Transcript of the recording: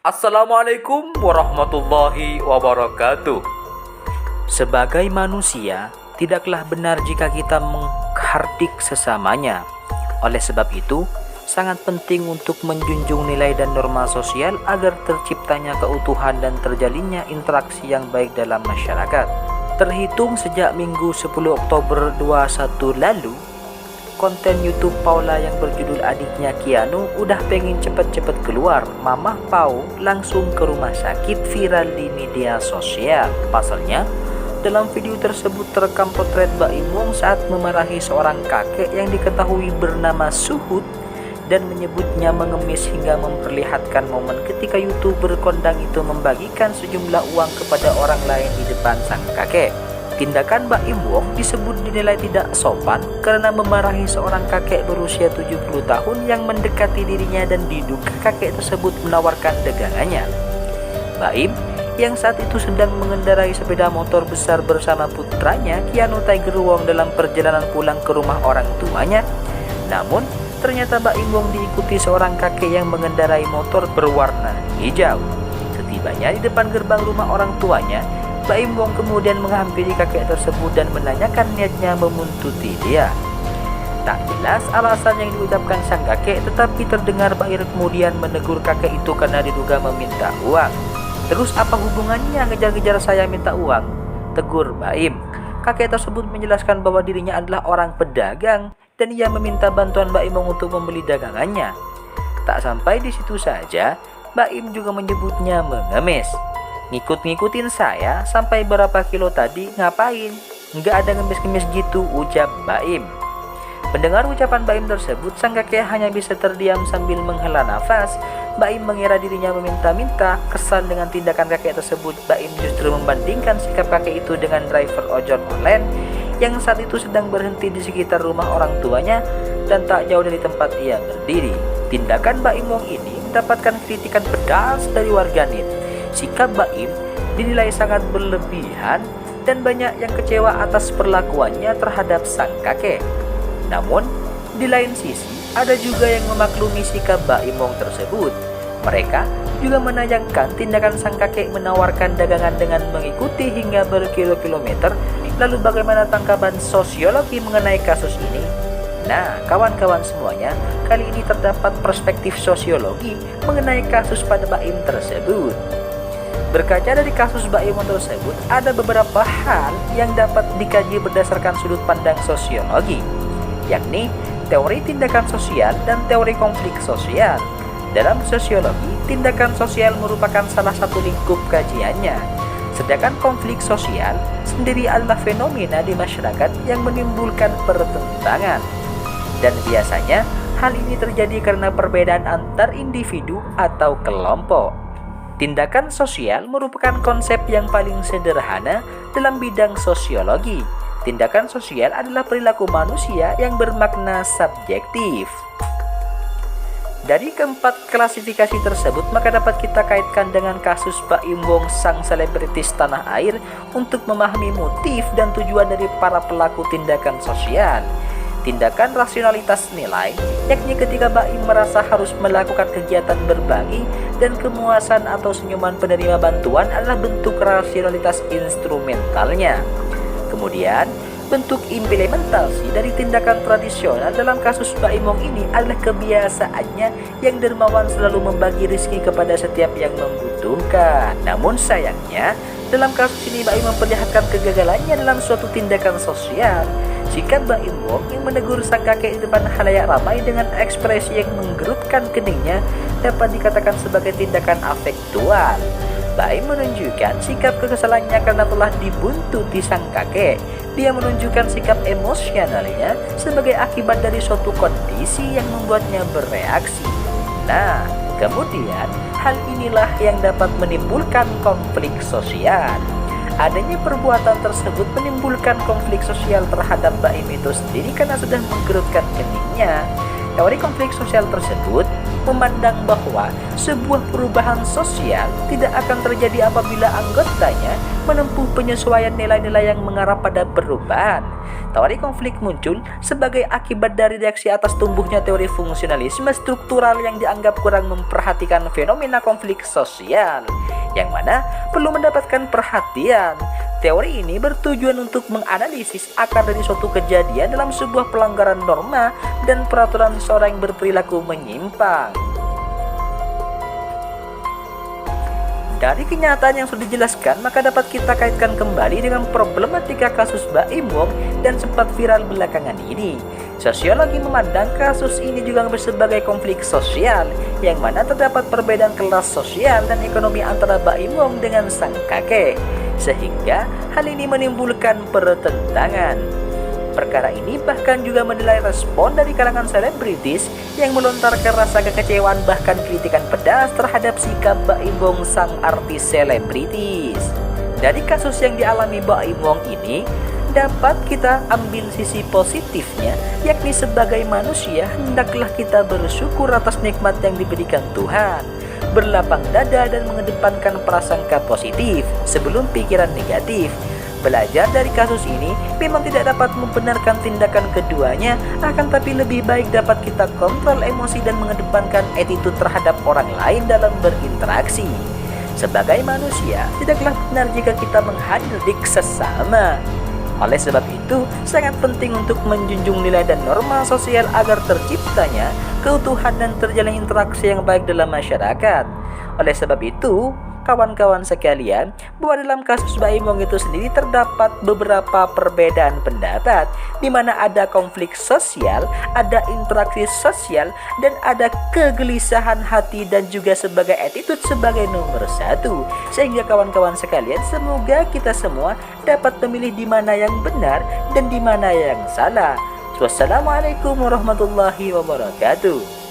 Assalamualaikum warahmatullahi wabarakatuh. Sebagai manusia, tidaklah benar jika kita menghardik sesamanya. Oleh sebab itu, sangat penting untuk menjunjung nilai dan norma sosial agar terciptanya keutuhan dan terjalinnya interaksi yang baik dalam masyarakat. Terhitung sejak Minggu 10 Oktober 21 lalu, konten YouTube Paula yang berjudul adiknya Keanu udah pengen cepet-cepet keluar. Mamah Pau langsung ke rumah sakit, viral di media sosial. Pasalnya, dalam video tersebut terekam potret Baim Wong saat memarahi seorang kakek yang diketahui bernama Suhut dan menyebutnya mengemis hingga memperlihatkan momen ketika YouTuber kondang itu membagikan sejumlah uang kepada orang lain di depan sang kakek. Tindakan Baim Wong disebut dinilai tidak sopan karena memarahi seorang kakek berusia 70 tahun yang mendekati dirinya dan diduga kakek tersebut menawarkan dagangannya. Baim yang saat itu sedang mengendarai sepeda motor besar bersama putranya Keanu Tiger Wong dalam perjalanan pulang ke rumah orang tuanya. Namun, ternyata Baim Wong diikuti seorang kakek yang mengendarai motor berwarna hijau. Setibanya di depan gerbang rumah orang tuanya, Baim Wong kemudian menghampiri kakek tersebut dan menanyakan niatnya membuntuti dia. Tak jelas alasan yang diucapkan sang kakek, tetapi terdengar Baim kemudian menegur kakek itu karena diduga meminta uang. "Terus apa hubungannya ngejar-ngejar saya minta uang?" tegur Baim. Kakek tersebut menjelaskan bahwa dirinya adalah orang pedagang dan ia meminta bantuan Baim Wong untuk membeli dagangannya. Tak sampai di situ saja, Baim juga menyebutnya mengemis. "Ngikut-ngikutin saya sampai berapa kilo tadi, ngapain? Nggak ada ngemis-ngemis gitu," ucap Baim. Mendengar ucapan Baim tersebut, sang kakek hanya bisa terdiam sambil menghela nafas. Baim mengira dirinya meminta-minta. Kesal dengan tindakan kakek tersebut, Baim justru membandingkan sikap kakek itu dengan driver ojol online yang saat itu sedang berhenti di sekitar rumah orang tuanya dan tak jauh dari tempat ia berdiri. Tindakan Baim Wong ini mendapatkan kritikan pedas dari warganet. Sikap Baim dinilai sangat berlebihan dan banyak yang kecewa atas perlakuannya terhadap sang kakek. Namun, di lain sisi, ada juga yang memaklumi sikap Baim Wong tersebut. Mereka juga menayangkan tindakan sang kakek menawarkan dagangan dengan mengikuti hingga berkilo-kilometer. Lalu bagaimana tanggapan sosiologi mengenai kasus ini? Nah, kawan-kawan semuanya, kali ini terdapat perspektif sosiologi mengenai kasus pada Baim tersebut. Berkaca dari kasus Baim Wong tersebut, ada beberapa hal yang dapat dikaji berdasarkan sudut pandang sosiologi, yakni teori tindakan sosial dan teori konflik sosial. Dalam sosiologi, tindakan sosial merupakan salah satu lingkup kajiannya, sedangkan konflik sosial sendiri adalah fenomena di masyarakat yang menimbulkan pertentangan. Dan biasanya, hal ini terjadi karena perbedaan antar individu atau kelompok. Tindakan sosial merupakan konsep yang paling sederhana dalam bidang sosiologi. Tindakan sosial adalah perilaku manusia yang bermakna subjektif. Dari keempat klasifikasi tersebut, maka dapat kita kaitkan dengan kasus Baim Wong, sang selebritis tanah air, untuk memahami motif dan tujuan dari para pelaku tindakan sosial. Tindakan rasionalitas nilai, yakni ketika Baim merasa harus melakukan kegiatan berbagi dan kemuasan atau senyuman penerima bantuan adalah bentuk rasionalitas instrumentalnya. Kemudian, bentuk implementasi dari tindakan tradisional dalam kasus Baim Wong ini adalah kebiasaannya yang dermawan selalu membagi rezeki kepada setiap yang membutuhkan. Namun sayangnya, dalam kasus ini Baim memperlihatkan kegagalannya dalam suatu tindakan sosial. Sikap Baim Wong yang menegur sang kakek di depan khalayak ramai dengan ekspresi yang menggerutkan keningnya dapat dikatakan sebagai tindakan afektual. Baim menunjukkan sikap kekesalannya karena telah dibuntuti sang kakek. Dia menunjukkan sikap emosionalnya sebagai akibat dari suatu kondisi yang membuatnya bereaksi. Nah, kemudian hal inilah yang dapat menimbulkan konflik sosial. Adanya perbuatan tersebut menimbulkan konflik sosial terhadap Baim itu sendiri karena sudah menggerutkan keningnya. Teori konflik sosial tersebut memandang bahwa sebuah perubahan sosial tidak akan terjadi apabila anggotanya menempuh penyesuaian nilai-nilai yang mengarah pada perubahan. Teori konflik muncul sebagai akibat dari reaksi atas tumbuhnya teori fungsionalisme struktural yang dianggap kurang memperhatikan fenomena konflik sosial, yang mana perlu mendapatkan perhatian. Teori ini bertujuan untuk menganalisis akar dari suatu kejadian dalam sebuah pelanggaran norma dan peraturan seseorang yang berperilaku menyimpang. Dari kenyataan yang sudah dijelaskan, maka dapat kita kaitkan kembali dengan problematika kasus Baim Wong dan sempat viral belakangan ini. Sosiologi memandang kasus ini juga sebagai konflik sosial, yang mana terdapat perbedaan kelas sosial dan ekonomi antara Baim Wong dengan sang kakek, sehingga hal ini menimbulkan pertentangan. Perkara ini bahkan juga menilai respon dari kalangan selebritis yang melontarkan rasa kekecewaan bahkan kritikan pedas terhadap sikap Baim Wong sang artis selebritis. Dari kasus yang dialami Baim Wong ini, dapat kita ambil sisi positifnya, yakni sebagai manusia hendaklah kita bersyukur atas nikmat yang diberikan Tuhan, berlapang dada dan mengedepankan prasangka positif sebelum pikiran negatif. Belajar dari kasus ini memang tidak dapat membenarkan tindakan keduanya, akan tapi lebih baik dapat kita kontrol emosi dan mengedepankan attitude terhadap orang lain dalam berinteraksi. Sebagai manusia, tidaklah benar jika kita menghardik sesama. Oleh sebab itu, sangat penting untuk menjunjung nilai dan norma sosial agar terciptanya keutuhan dan terjalin interaksi yang baik dalam masyarakat. Oleh sebab itu, kawan-kawan sekalian, bahwa dalam kasus Baim Wong itu sendiri terdapat beberapa perbedaan pendapat, di mana ada konflik sosial, ada interaksi sosial, dan ada kegelisahan hati dan juga sebagai attitude sebagai nomor satu. Sehingga kawan-kawan sekalian, semoga kita semua dapat memilih di mana yang benar dan di mana yang salah. Wassalamualaikum warahmatullahi wabarakatuh.